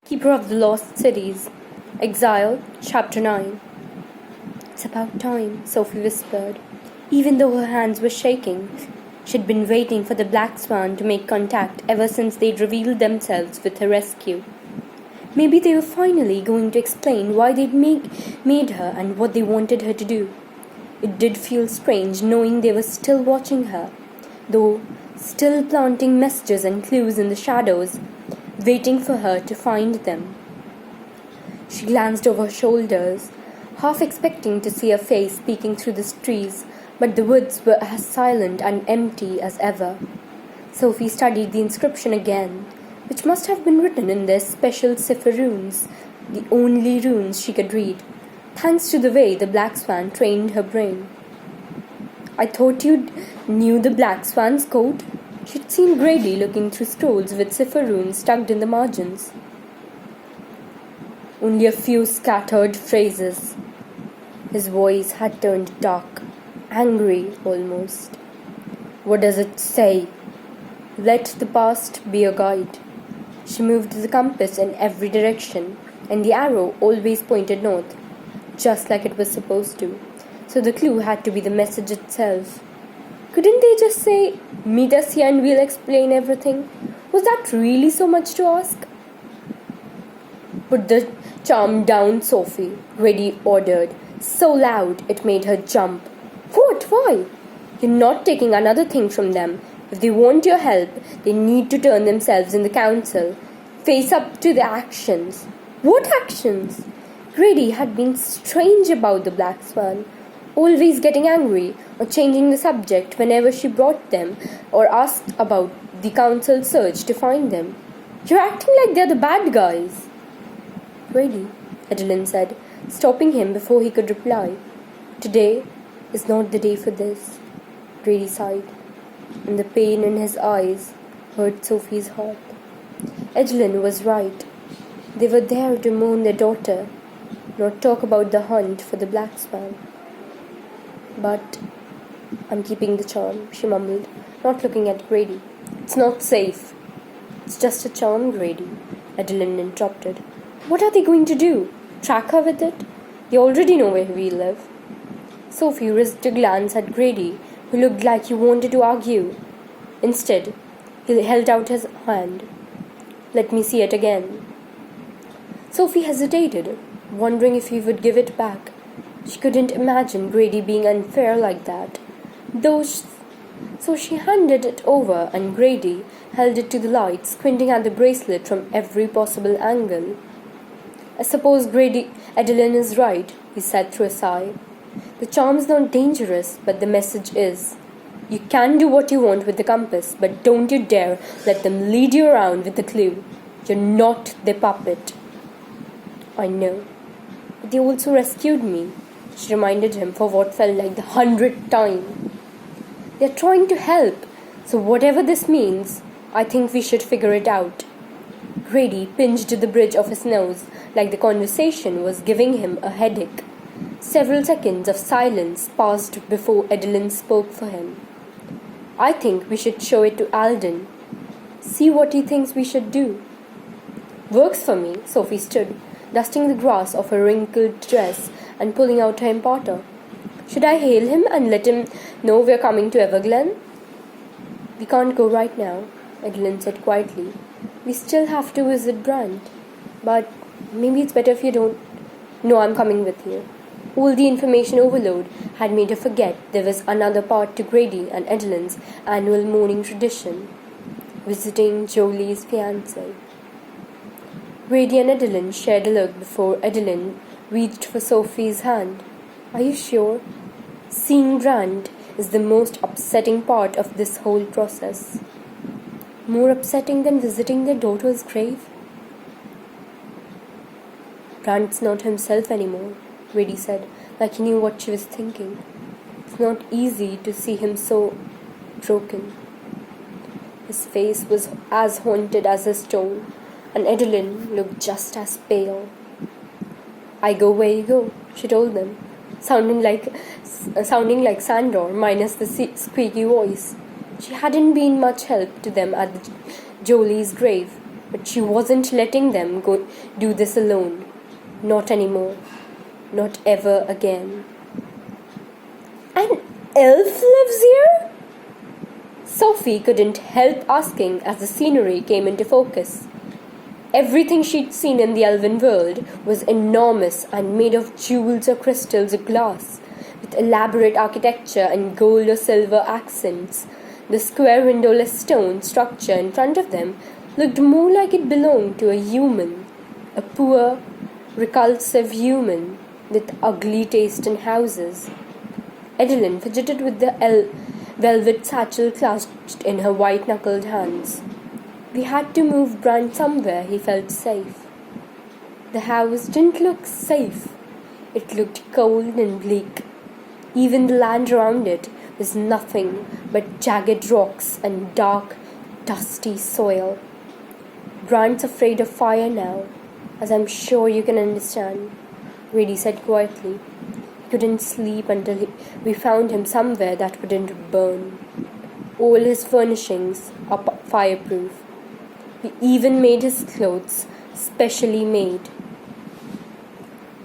Keeper of the Lost Cities, EXILE, Chapter 9. It's about time, Sophie whispered. Even though her hands were shaking, she'd been waiting for the black swan to make contact ever since they'd revealed themselves with her rescue. Maybe they were finally going to explain why they'd made her and what they wanted her to do. It did feel strange knowing they were still watching her, though still planting messages and clues in the shadows, waiting for her to find them. She glanced over her shoulders, half expecting to see a face peeking through the trees, but the woods were as silent and empty as ever. Sophie studied the inscription again, which must have been written in their special cipher runes, the only runes she could read, thanks to the way the black swan trained her brain. "I thought you knew the black swan's code?" She'd seen Grady looking through scrolls with cipher runes tucked in the margins. "Only a few scattered phrases." His voice had turned dark, angry almost. "What does it say?" "Let the past be a guide." She moved the compass in every direction, and the arrow always pointed north, just like it was supposed to. So the clue had to be the message itself. Couldn't they just say, "Meet us here and we'll explain everything"? Was that really so much to ask? "Put the charm down, Sophie," Grady ordered, so loud it made her jump. "What? Why?" "You're not taking another thing from them. If they want your help, they need to turn themselves in the council. Face up to their actions." "What actions?" Grady had been strange about the black swan, always getting angry or changing the subject whenever she brought them or asked about the council search to find them. "You're acting like they're the bad guys." "Grady," Adeline said, stopping him before he could reply. "Today is not the day for this." Grady sighed, and the pain in his eyes hurt Sophie's heart. Adeline was right. They were there to mourn their daughter, not talk about the hunt for the black swan. "But I'm keeping the charm," she mumbled, not looking at Grady. "It's not safe." "It's just a charm, Grady," Adeline interrupted. "What are they going to do? Track her with it? They already know where we live." Sophie risked a glance at Grady, who looked like he wanted to argue. Instead, he held out his hand. "Let me see it again." Sophie hesitated, wondering if he would give it back. She couldn't imagine Grady being unfair like that. So she handed it over, and Grady held it to the light, squinting at the bracelet from every possible angle. "I suppose Adeline is right," he said through a sigh. "The charm's not dangerous, but the message is. You can do what you want with the compass, but don't you dare let them lead you around with the clue. You're not their puppet." "I know, but they also rescued me," she reminded him for what felt like the 100th time. "They're trying to help, so whatever this means, I think we should figure it out." Grady pinched the bridge of his nose like the conversation was giving him a headache. Several seconds of silence passed before Adeline spoke for him. "I think we should show it to Alden. See what he thinks we should do." "Works for me." Sophie stood, dusting the grass off her wrinkled dress and pulling out her imparter. "Should I hail him and let him know we're coming to Everglen?" "We can't go right now," Adeline said quietly. "We still have to visit Brant. But maybe it's better if you don't." "No, I'm coming with you." All the information overload had made her forget there was another part to Grady and Adeline's annual morning tradition, visiting Jolie's fiancé. Grady and Adeline shared a look before Adeline reached for Sophie's hand. "Are you sure?" Seeing Brant is the most upsetting part of this whole process. More upsetting than visiting their daughter's grave? "Brant's not himself anymore," Grady said, like he knew what she was thinking. "It's not easy to see him so broken." His face was as haunted as a stone, and Adeline looked just as pale. "I go where you go," she told them, sounding like Sandor, minus the squeaky voice. She hadn't been much help to them at Jolie's grave, But she wasn't letting them do this alone. Not anymore. Not ever again. "An elf lives here?" Sophie couldn't help asking as the scenery came into focus. Everything she'd seen in the elven world was enormous and made of jewels or crystals or glass, with elaborate architecture and gold or silver accents. The square windowless stone structure in front of them looked more like it belonged to a human, a poor, repulsive human with ugly taste in houses. Edelyn fidgeted with the velvet satchel clasped in her white-knuckled hands. We had to move Brand somewhere he felt safe. The house didn't look safe. It looked cold and bleak. Even the land around it was nothing but jagged rocks and dark, dusty soil. "Brand's afraid of fire now, as I'm sure you can understand," Grady said quietly. He couldn't sleep until we found him somewhere that wouldn't burn. All his furnishings are fireproof. We even made his clothes specially made.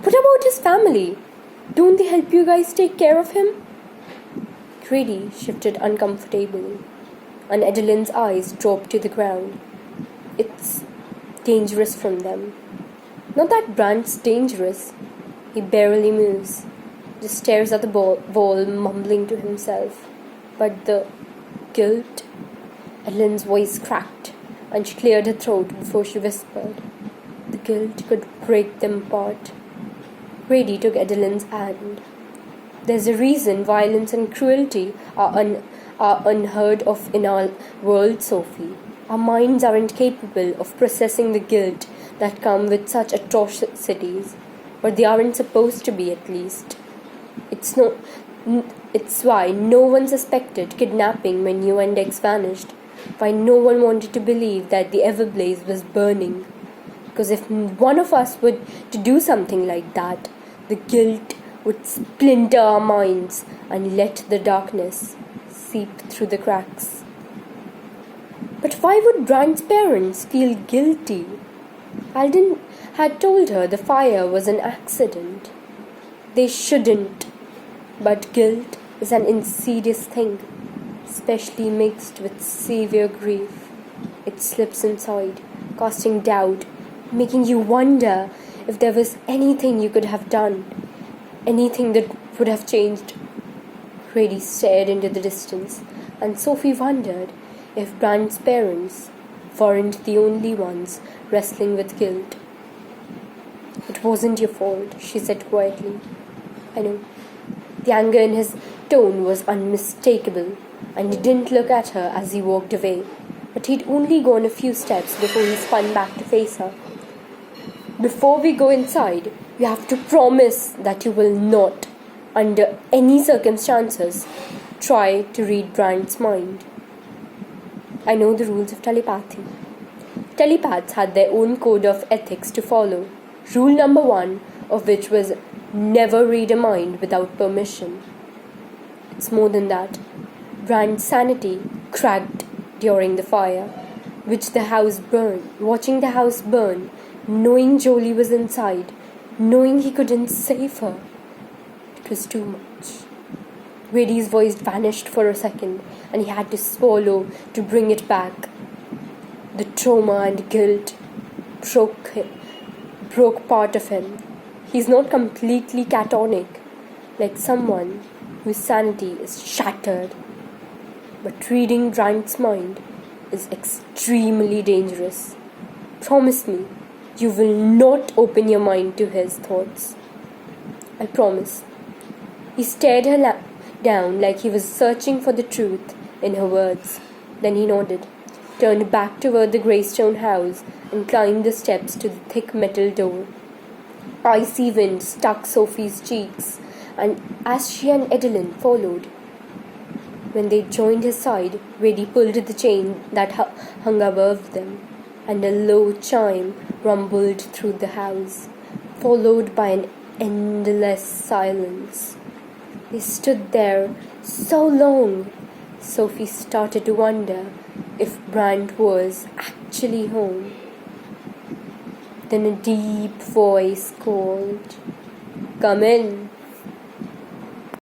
"What about his family? Don't they help you guys take care of him?" Grady shifted uncomfortably, and Edelyn's eyes dropped to the ground. "It's dangerous from them. Not that Brand's dangerous. He barely moves, just stares at the wall, mumbling to himself. But the guilt..." Edelyn's voice cracked, and she cleared her throat before she whispered. "The guilt could break them apart." Grady took Edelyn's hand. "There's a reason violence and cruelty are unheard of in our world, Sophie. Our minds aren't capable of processing the guilt that come with such atrocities, or they aren't supposed to be, at least. It's why no one suspected kidnapping when you and Dex vanished, why no one wanted to believe that the Everblaze was burning. Because if one of us were to do something like that, the guilt would splinter our minds and let the darkness seep through the cracks." But why would Brand's parents feel guilty? Alden had told her the fire was an accident. They shouldn't. But guilt is an insidious thing, especially mixed with severe grief. It slips inside, casting doubt, making you wonder if there was anything you could have done, anything that would have changed. Grady stared into the distance, and Sophie wondered if Brand's parents weren't the only ones wrestling with guilt. "It wasn't your fault," she said quietly. "I know." The anger in his tone was unmistakable, and he didn't look at her as he walked away, but he'd only gone a few steps before he spun back to face her. "Before we go inside, you have to promise that you will not, under any circumstances, try to read Brand's mind." I know the rules of telepathy. Telepaths had their own code of ethics to follow, rule number 1 of which was never read a mind without permission. It's more than that. Brand's sanity cracked during the fire, watching the house burn, knowing Jolie was inside, knowing he couldn't save her. It was too much. Grady's voice vanished for a second, and he had to swallow to bring it back. The trauma and guilt broke part of him. He's not completely catatonic, like someone whose sanity is shattered. But reading Brand's mind is extremely dangerous. Promise me you will not open your mind to his thoughts." "I promise." He stared her down like he was searching for the truth in her words. Then he nodded, turned back toward the grey-stone house, and climbed the steps to the thick metal door. Icy wind struck Sophie's cheeks, and as she and Edelyn followed. When they joined his side, Grady pulled the chain that hung above them, and a low chime rumbled through the house, followed by an endless silence. They stood there so long, Sophie started to wonder if Brand was actually home. Then a deep voice called, "Come in."